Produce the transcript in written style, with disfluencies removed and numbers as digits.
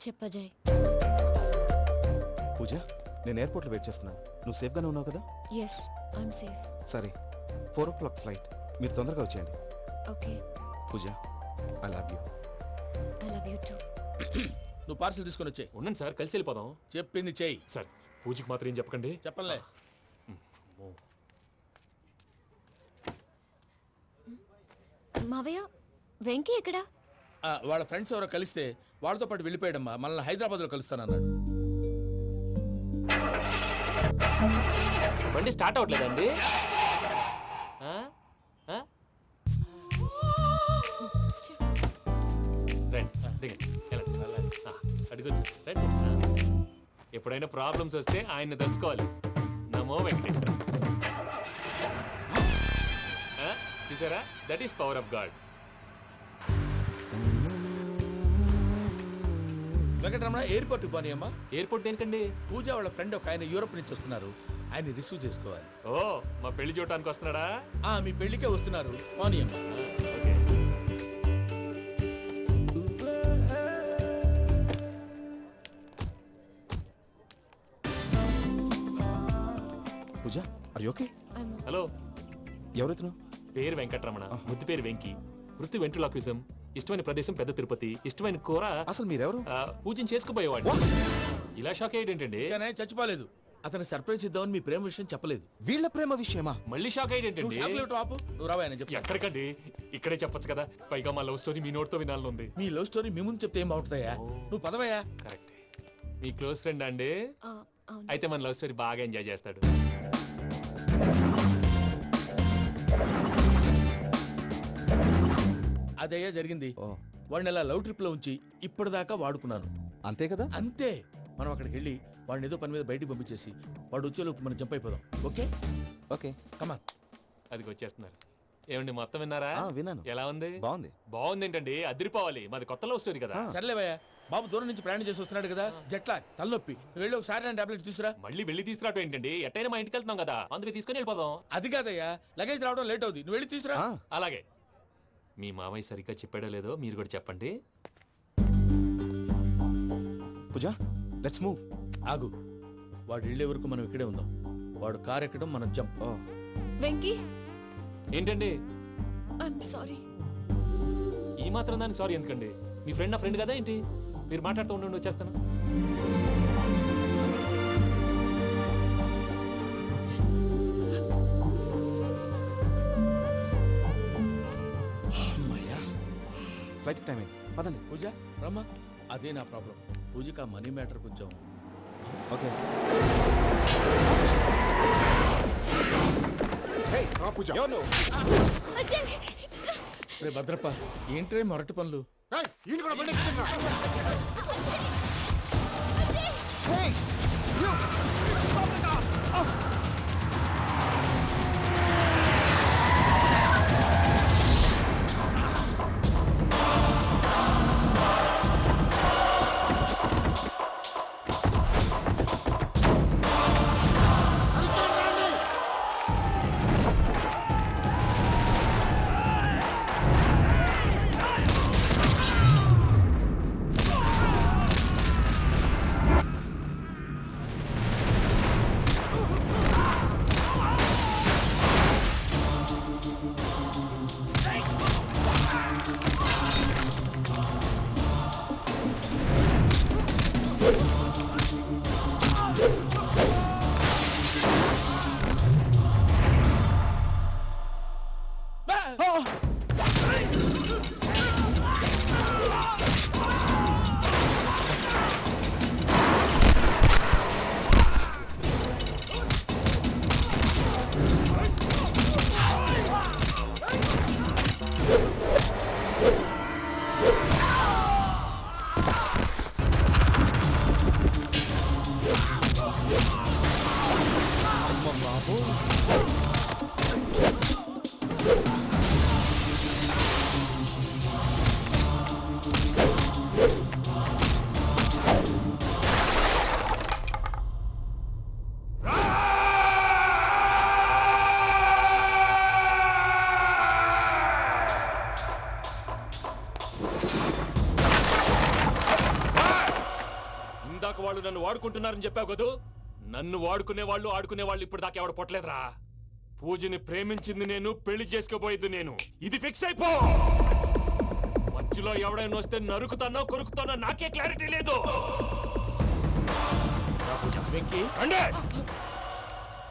చెప్పజాయ్. పూజ, నేను ఎయిర్పోర్ట్లో వెయిట్ చేస్తున్నాను. నువ్వు సేఫ్గానే ఉన్నావు కదా? Yes, I'm safe. సరే, 4 o'clock ఫ్లైట్. మీరు తొందరగా వచ్చేయండి. Okay. Pooja, I love you. I love you too. నువ్వు పార్సల్ తీసుకొని వచ్చే. ఉండండి సార్, కలిసి వెళ్ళిపోదాం. చెప్పింది చెయ్యి. సార్, పూజకి మాత్రం ఏం చెప్పకండి. చెప్పలే. మావయ్య, వెంకీ ఎక్కడా? వాళ్ళ ఫ్రెండ్స్ ఎవరో కలిస్తే వాళ్ళతో పాటు వెళ్ళిపోయాడమ్మా. మనల్ని హైదరాబాద్లో కలుస్తానన్నాడు. బండి స్టార్ట్ అవ్వట్లేదండి. ఎప్పుడైనా ప్రాబ్లమ్స్ వస్తే ఆయన్ని తెలుసుకోవాలి. నమో వెంకటేశ్వర. చూసారా, that is power of God. Venkataramana, ఎయిర్పోర్ట్కి పోనీ అమ్మా. ఎయిర్పోర్ట్ దేనికండి? పూజ వాళ్ళ ఫ్రెండ్ ఒక ఆయన యూరోప్ నుంచి వస్తున్నారు. ఆయన రిసీవ్ చేసుకోవాలి. ఓ, మా పెళ్లి చూడటానికి వస్తున్నాడా? మీ పెళ్లికే వస్తున్నారు. పోనీ అమ్మా. Okay. Pooja, are you okay? Hello, ఎవరైతును? పేరు వెంకటరమణ, ముద్దు పేరు వెంకి, వృత్తి వెంట్రులాక్విజం, ఇష్టమైన ప్రదేశం పెద్ద తిరుపతి, ఇష్టమైన కూర. అసలు మీరెవరు? పూజను చేసుకుపోయేవాడు. ఇలా షాక్ అయ్యేటండి. కానీ చచ్చిపోలేదు. అతను సర్ప్రైజ్ ఇద్దామని మీ ప్రేమ విషయం చెప్పలేదు. వీళ్ళ ప్రేమ విషయమా? మళ్ళీ షాక్ అయ్యేటండి. నువ్వు రావా అని చెప్పి. ఎక్కడికండి, ఇక్కడే చెప్పొచ్చు కదా. పైగా మా లవ్ స్టోరీ మీ నోట్తో వినాలని ఉంది. మీ లవ్ స్టోరీ మీ ముందు చెప్తే ఏం బాగుంటుందయ్యా? నువ్వు పదవయ్యా. కరెక్ట్. మీ క్లోజ్ ఫ్రెండ్ అండి? అయితే మన లవ్ స్టోరీ బాగా ఎంజాయ్ చేస్తాడు. అదయ్యా జరిగింది. వాడిని అలా లవ్ ట్రిప్ లో ఉంచి ఇప్పటిదాకా వాడుకున్నాను. అంతే కదా? అంతే. మనం అక్కడికి వెళ్ళి వాడిని ఏదో పని మీద బయటికి పంపించేసి వాడు వచ్చేలోపు మనం జంప్ అయిపోదాం. ఓకే ఓకే, కమా. అది వచ్చేస్తున్నారు. ఏమండి, మొత్తం విన్నారా? విన్నాను. ఎలా ఉంది? బాగుంది. బాగుంది ఏంటండి, అదిరిపోవాలి. మాది కొత్త లవ్ స్టోరీ కదా. సర్లేవయ్యా, బాబు దూరం నుంచి ప్రయాణం చేసి వస్తున్నాడు కదా, జట్లా తలనొప్పి. వెళ్ళి ఒకసారి నా టాబ్లెట్ తీసుకురా. మళ్ళీ వెళ్ళి తీసుకురావటం ఏంటండి? ఎట్టైనా మా ఇంటికి వెళ్తున్నాం కదా, అందుకే తీసుకొని వెళ్ళిపోదాం. అది కాదయ్యా, లగేజ్ రావడం లేట్ అవుతుంది. నువ్వు వెళ్ళి తీసుకురా. అలాగే. మీ మామయ్య సరిగ్గా చెప్పాడో లేదో మీరు కూడా చెప్పండి. పూజ, లెట్స్ మూవ్. ఆగు, వాడు వెళ్ళే వరకు మనం ఇక్కడే ఉందాం. వాడు కార్ ఎక్కడం, మనం జంప్. వెంకీ, ఏంటండి? I'm sorry. ఈ మాత్రం దానికి సారీ ఎందుకండి? మీ ఫ్రెండ్ నా ఫ్రెండ్ కదా ఏంటి? మీరు మాట్లాడుతూ ఉండండి, వచ్చేస్తాను. ఫ్లైట్ టైం అయింది, పదండి. పూజ రమ్మా. అదే నా ప్రాబ్లం. పూజకి ఆ మనీ మ్యాటర్ కొంచెం. ఓకే. రే భద్రప్ప, ఏంట్రే మొరటి పనులు? నన్ను వాడుకుంటున్నారని చెప్పావు కదూ. నన్ను వాడుకునే వాళ్ళు ఆడుకునే వాళ్ళు ఇప్పుడు దాకా ఎవడ పొట్టలేదురా. పూజని ప్రేమించింది నేను, పెళ్లి చేసుకోబోయేది నేను. ఇది ఫిక్స్ అయిపో. మధ్యలో ఎవడైనా వస్తే నరుకుతానో కొరుకుతానో నాకే క్లారిటీ లేదు. వెంకీ రండి.